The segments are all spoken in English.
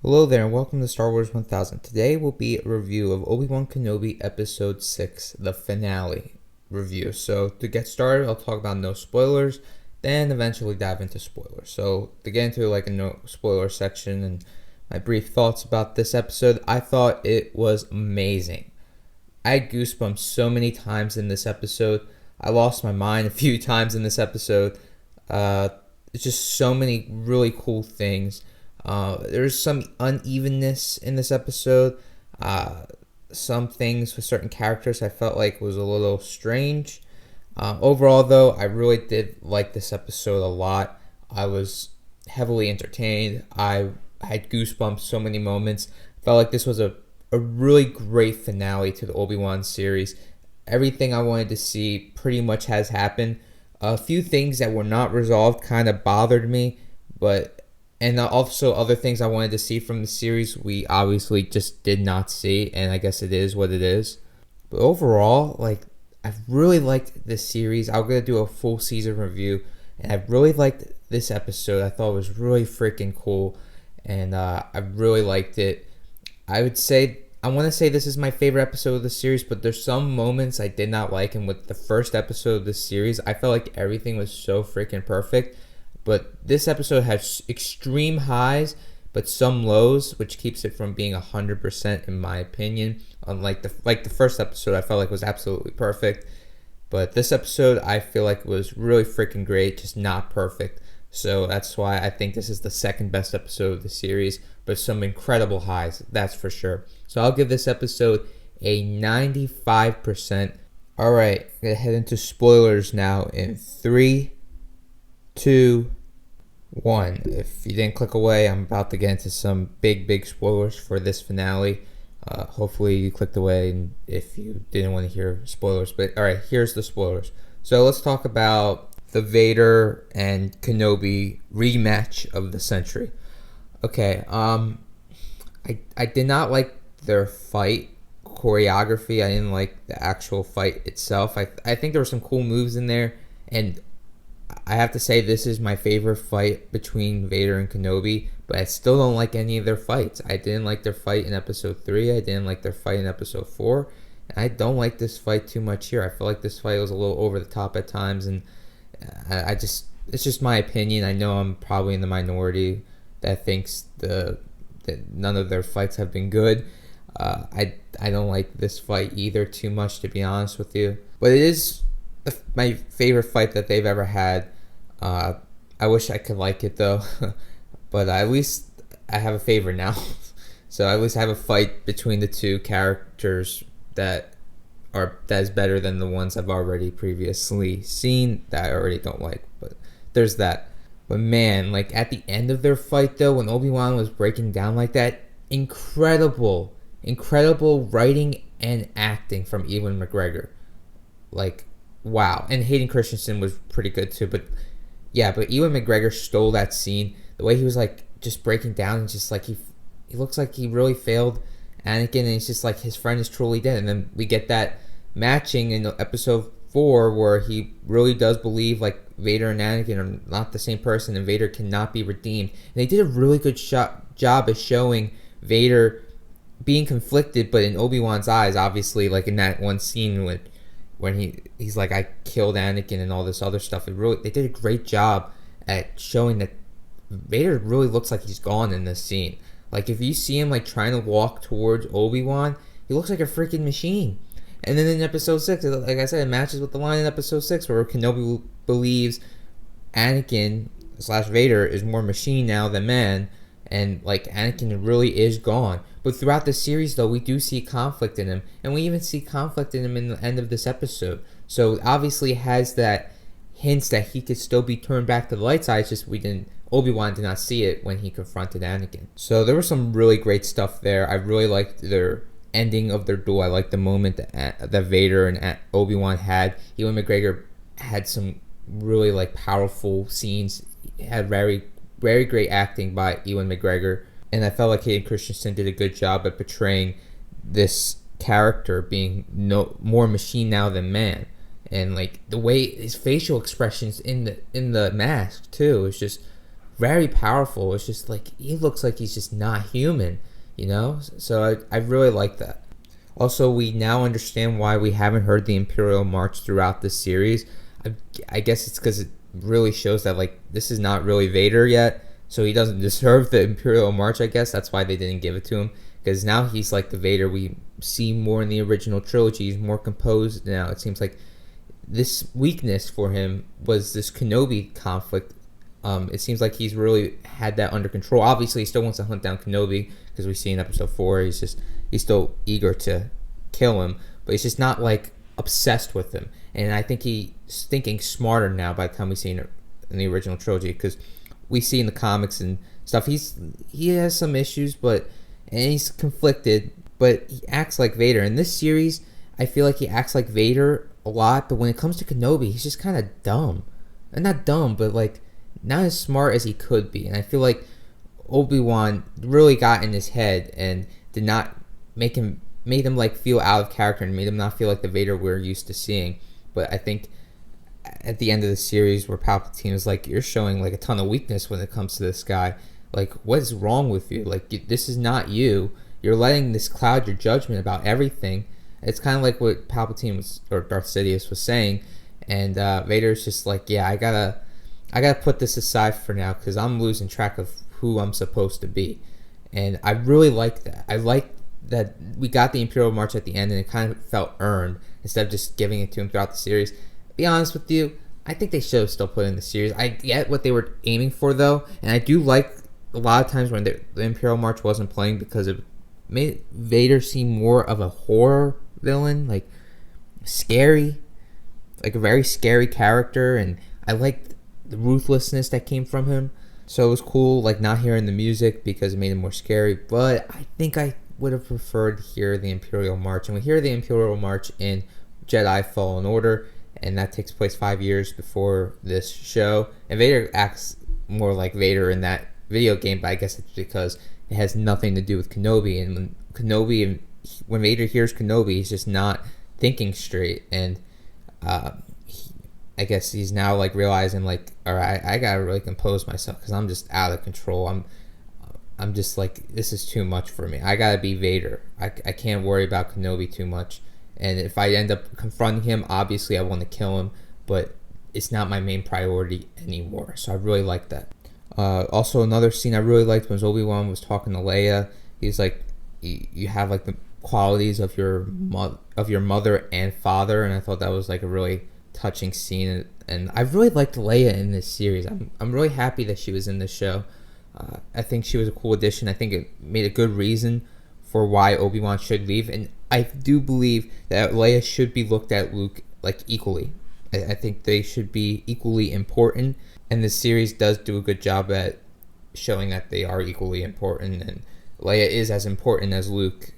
Hello there and welcome to Star Wars 1000. Today will be a review of Obi-Wan Kenobi Episode 6, the finale review. So to get started, I'll talk about no spoilers, then eventually dive into spoilers. So to get into like a no spoiler section and my brief thoughts about this episode, I thought it was amazing. I had goosebumps so many times in this episode. I lost my mind a few times in this episode. It's just so many really cool things. There's some unevenness in this episode. Some things with certain characters I felt like was a little strange. Overall, though, I really did like this episode a lot. I was heavily entertained. I had goosebumps so many moments. Felt like this was a really great finale to the Obi-Wan series. Everything I wanted to see pretty much has happened. A few things that were not resolved kind of bothered me, and also other things I wanted to see from the series we obviously just did not see, and I guess it is what it is. But overall, I've really liked this series. I'm going to do a full season review, and I really liked this episode. I thought it was really freaking cool, and I really liked it. I want to say this is my favorite episode of the series, but there's some moments I did not like, and with the first episode of this series, I felt like everything was so freaking perfect. But this episode has extreme highs, but some lows, which keeps it from being 100% in my opinion. Unlike the first episode, I felt like was absolutely perfect. But this episode, I feel like was really freaking great, just not perfect. So that's why I think this is the second best episode of the series, but some incredible highs, that's for sure. So I'll give this episode a 95%. All right, I'm going to head into spoilers now in 3, 2, 1. If you didn't click away, I'm about to get into some big spoilers for this finale. Hopefully you clicked away and if you didn't want to hear spoilers. But alright, here's the spoilers. So let's talk about the Vader and Kenobi rematch of the century. Okay, I did not like their fight choreography. I didn't like the actual fight itself. I think there were some cool moves in there, and I have to say this is my favorite fight between Vader and Kenobi, but I still don't like any of their fights. I didn't like their fight in episode 3. I didn't like their fight in episode 4. And I don't like this fight too much here. I feel like this fight was a little over the top at times, and it's just my opinion. I know I'm probably in the minority that thinks that none of their fights have been good. I don't like this fight either too much, to be honest with you. But it is my favorite fight that they've ever had. I wish I could like it though, but at least I have a favorite now. So I at least have a fight between the two characters that is better than the ones I've already previously seen that I already don't like. But there's that. But man, like at the end of their fight though, when Obi-Wan was breaking down like that, incredible writing and acting from Ewan McGregor. Like, wow. And Hayden Christensen was pretty good too, but Ewan McGregor stole that scene. The way he was like just breaking down and just like he looks like he really failed Anakin, and it's just like his friend is truly dead. And then we get that matching in episode 4 where he really does believe like Vader and Anakin are not the same person, and Vader cannot be redeemed. And they did a really good job of showing Vader being conflicted, but in Obi-Wan's eyes, obviously, like in that one scene when he's like, I killed Anakin and all this other stuff. They did a great job at showing that Vader really looks like he's gone in this scene. Like if you see him like trying to walk towards Obi-Wan, he looks like a freaking machine. And then in episode 6, like I said, it matches with the line in episode 6 where Kenobi believes Anakin / Vader is more machine now than man, and like Anakin really is gone. But throughout the series though, we do see conflict in him, and we even see conflict in him in the end of this episode. So obviously it has that hints that he could still be turned back to the light side. It's just Obi-Wan did not see it when he confronted Anakin. So there was some really great stuff there. I really liked their ending of their duel. I liked the moment that Vader and Obi-Wan had. Ewan McGregor had some really like powerful scenes. He had very great acting by Ewan McGregor, and I felt like Hayden Christensen did a good job at portraying this character being more machine now than man. And like the way his facial expressions in the mask too is just very powerful. It's just like he looks like he's just not human, So I really like that. Also, we now understand why we haven't heard the Imperial March throughout this series. I guess it's because it really shows that like this is not really Vader yet, so he doesn't deserve the Imperial March. I guess that's why they didn't give it to him, because now he's like the Vader we see more in the original trilogy. He's more composed now. It seems like this weakness for him was this Kenobi conflict. It seems like he's really had that under control. Obviously, he still wants to hunt down Kenobi, because we see in episode 4 he's still eager to kill him, but he's just not like obsessed with him. And I think he's thinking smarter now by the time we see in the original trilogy, because we see in the comics and stuff he has some issues, and he's conflicted, but he acts like Vader. In this series, I feel like he acts like Vader a lot, but when it comes to Kenobi, he's just kind of dumb. And not dumb, but like not as smart as he could be. And I feel like Obi-Wan really got in his head and did not made him like feel out of character, and made him not feel like the Vader we're used to seeing. But I think at the end of the series, where Palpatine is like, you're showing like a ton of weakness when it comes to this guy. Like, what is wrong with you? Like, this is not you. You're letting this cloud your judgment about everything. It's kind of like what Palpatine or Darth Sidious was saying, and Vader's just like, yeah, I gotta put this aside for now, because I'm losing track of who I'm supposed to be. And I really like that. I like that we got the Imperial March at the end, and it kind of felt earned instead of just giving it to him throughout the series. Be honest with you, I think they should have still put it in the series. I get what they were aiming for, though, and I do like a lot of times when the Imperial March wasn't playing, because it made Vader seem more of a horror villain, like scary, like a very scary character, and I liked the ruthlessness that came from him. So it was cool, like, not hearing the music because it made it more scary, but I think I would have preferred to hear the Imperial March. And we hear the Imperial March in Jedi Fallen Order, and that takes place 5 years before this show. And Vader acts more like Vader in that video game, but I guess it's because it has nothing to do with Kenobi. And when Vader hears Kenobi, he's just not thinking straight. And I guess he's now like realizing, like, all right, I gotta really compose myself, because I'm just out of control. I'm just like, this is too much for me. I gotta be Vader. I can't worry about Kenobi too much. And if I end up confronting him, obviously I want to kill him, but it's not my main priority anymore. So I really like that. Also, another scene I really liked was Obi-Wan was talking to Leia. He's like, you have like the qualities of your mother and father, and I thought that was like a really touching scene. And I really liked Leia in this series. I'm really happy that she was in this show. I think she was a cool addition. I think it made a good reason for why Obi-Wan should leave, and I do believe that Leia should be looked at Luke like equally. I think they should be equally important, and this series does do a good job at showing that they are equally important, and Leia is as important as Luke.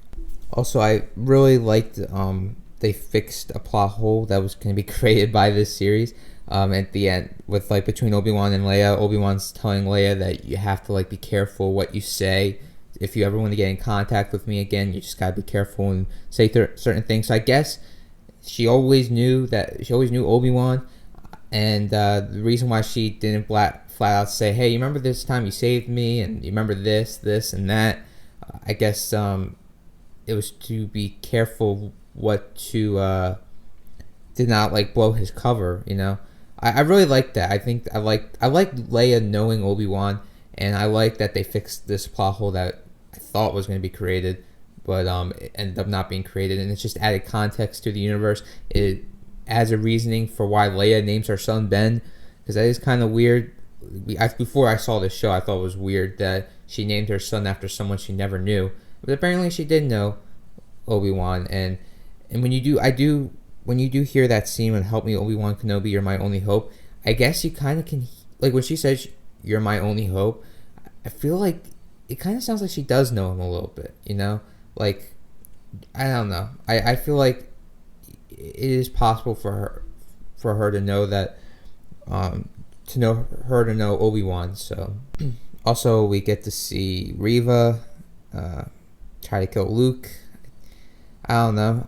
Also, I really liked they fixed a plot hole that was going to be created by this series at the end, with like between Obi-Wan and Leia. Obi-Wan's telling Leia that you have to like be careful what you say. If you ever want to get in contact with me again, you just gotta be careful and say certain things. So I guess she always knew Obi-Wan, and the reason why she didn't flat out say, "Hey, you remember this time you saved me, and you remember this, and that?" I guess it was to be careful what to did not like blow his cover. I really liked that. I think I liked Leia knowing Obi-Wan, and I like that they fixed this plot hole that I thought was going to be created, but it ended up not being created, and it's just added context to the universe. It adds a reasoning for why Leia names her son Ben, because that is kind of weird. Before I saw this show, I thought it was weird that she named her son after someone she never knew, but apparently she did know Obi-Wan. And when you do hear that scene when "Help me, Obi-Wan Kenobi, you're my only hope," I guess you kind of can, like, when she says "you're my only hope," I feel like it kind of sounds like she does know him a little bit, like, I don't know. I feel like it is possible for her to know that, to know Obi-Wan. So also we get to see Reva try to kill Luke. I don't know.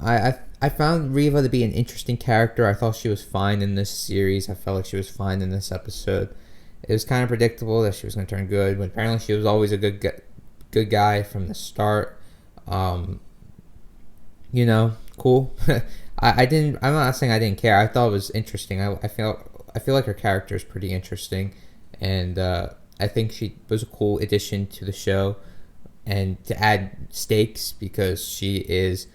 I found Reva to be an interesting character. I thought she was fine in this series. I felt like she was fine in this episode. It was kind of predictable that she was going to turn good, but apparently she was always a good guy from the start. Um, cool. I didn't. I'm not saying I didn't care. I thought it was interesting. I feel like her character is pretty interesting, and I think she was a cool addition to the show, and to add stakes because she is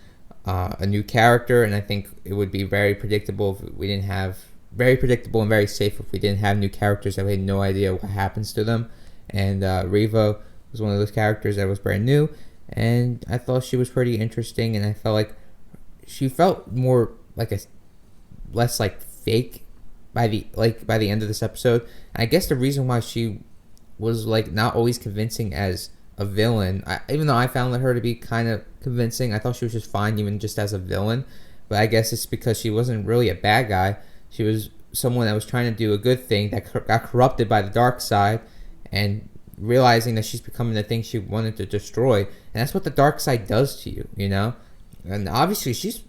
a new character, and I think it would be very predictable if we didn't have very predictable and very safe if we didn't have new characters that we had no idea what happens to them. And Reva was one of those characters that was brand new, and I thought she was pretty interesting, and I felt like she felt more like a less like fake by the end of this episode. And I guess the reason why she was like not always convincing as a villain, even though I found her to be kind of convincing, I thought she was just fine even just as a villain. But I guess it's because she wasn't really a bad guy. She was someone that was trying to do a good thing that got corrupted by the dark side, and realizing that she's becoming the thing she wanted to destroy. And that's what the dark side does to you, And obviously she's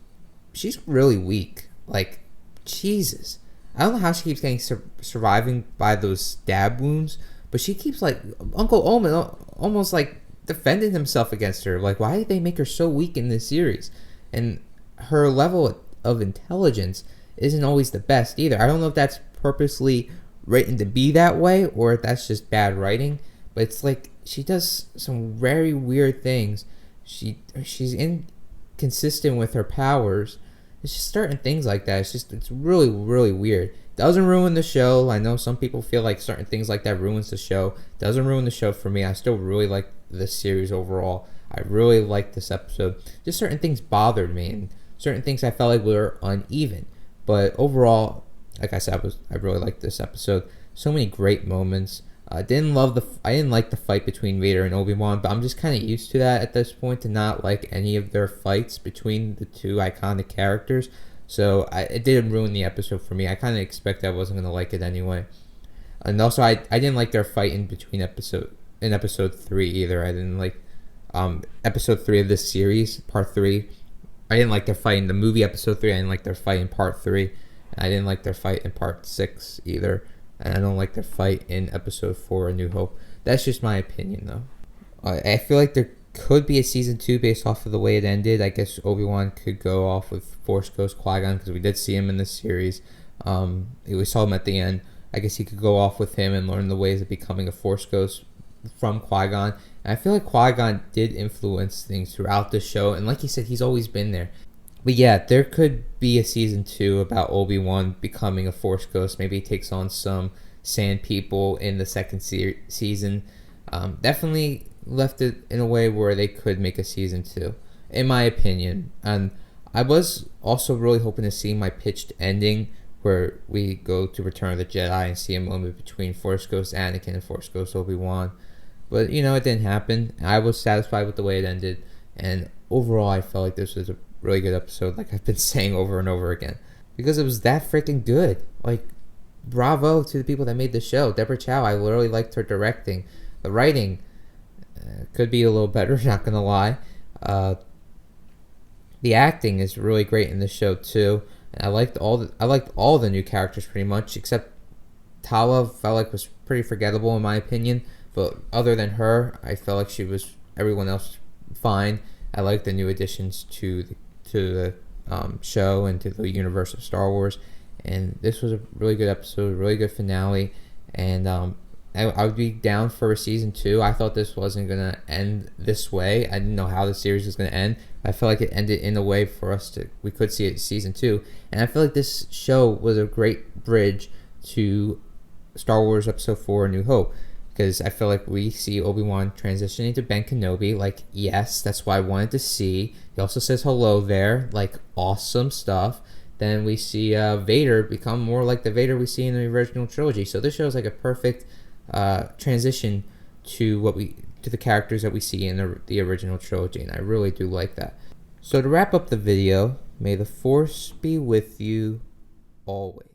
really weak. Like, Jesus. I don't know how she keeps getting surviving by those stab wounds, but she keeps like Uncle Omen almost like defending himself against her. Like, why did they make her so weak in this series? And her level of intelligence isn't always the best either. I don't know if that's purposely written to be that way or if that's just bad writing, but it's like she does some very weird things. She's inconsistent with her powers. It's just certain things like that. It's really, really weird. Doesn't ruin the show. I know some people feel like certain things like that ruins the show. Doesn't ruin the show for me. I still really like this series overall. I really like this episode. Just certain things bothered me, and certain things I felt like were uneven. But overall, like I said, I really liked this episode. So many great moments. I didn't like the fight between Vader and Obi-Wan, but I'm just kind of used to that at this point, to not like any of their fights between the two iconic characters. So it didn't ruin the episode for me. I kind of expected I wasn't gonna like it anyway. And also, I didn't like their fight in episode 3 either. I didn't like episode 3 of this series, part 3. I didn't like their fight in the movie episode 3. I didn't like their fight in part 3. And I didn't like their fight in part 6 either. And I don't like their fight in episode 4, A New Hope. That's just my opinion, though. I feel like there could be a season 2 based off of the way it ended. I guess Obi-Wan could go off with Force Ghost Qui-Gon, because we did see him in this series. We saw him at the end. I guess he could go off with him and learn the ways of becoming a Force Ghost from Qui-Gon. And I feel like Qui-Gon did influence things throughout the show. And like you said, he's always been there. But yeah, there could be a season 2 about Obi-Wan becoming a Force Ghost. Maybe he takes on some Sand people in the second season. Definitely left it in a way where they could make a season 2, in my opinion. And I was also really hoping to see my pitched ending, where we go to Return of the Jedi and see a moment between Force Ghost Anakin and Force Ghost Obi-Wan. But, it didn't happen. I was satisfied with the way it ended. And overall, I felt like this was a really good episode, like I've been saying over and over again, because it was that freaking good. Like, bravo to the people that made the show. Deborah Chow, I literally liked her directing. The writing could be a little better, not gonna lie. The acting is really great in this show too. And I liked all the new characters pretty much, except Tala felt like was pretty forgettable in my opinion. But other than her, I felt like everyone else fine. I like the new additions to the show and to the universe of Star Wars, and this was a really good episode, really good finale, and I would be down for a season 2. I thought this wasn't gonna end this way. I didn't know how the series was gonna end. I felt like it ended in a way for we could see it season 2, and I feel like this show was a great bridge to Star Wars Episode 4: A New Hope. Because I feel like we see Obi-Wan transitioning to Ben Kenobi. Like, yes, that's what I wanted to see. He also says hello there. Like, awesome stuff. Then we see Vader become more like the Vader we see in the original trilogy. So this shows like a perfect transition to the characters that we see in the original trilogy. And I really do like that. So to wrap up the video, may the Force be with you always.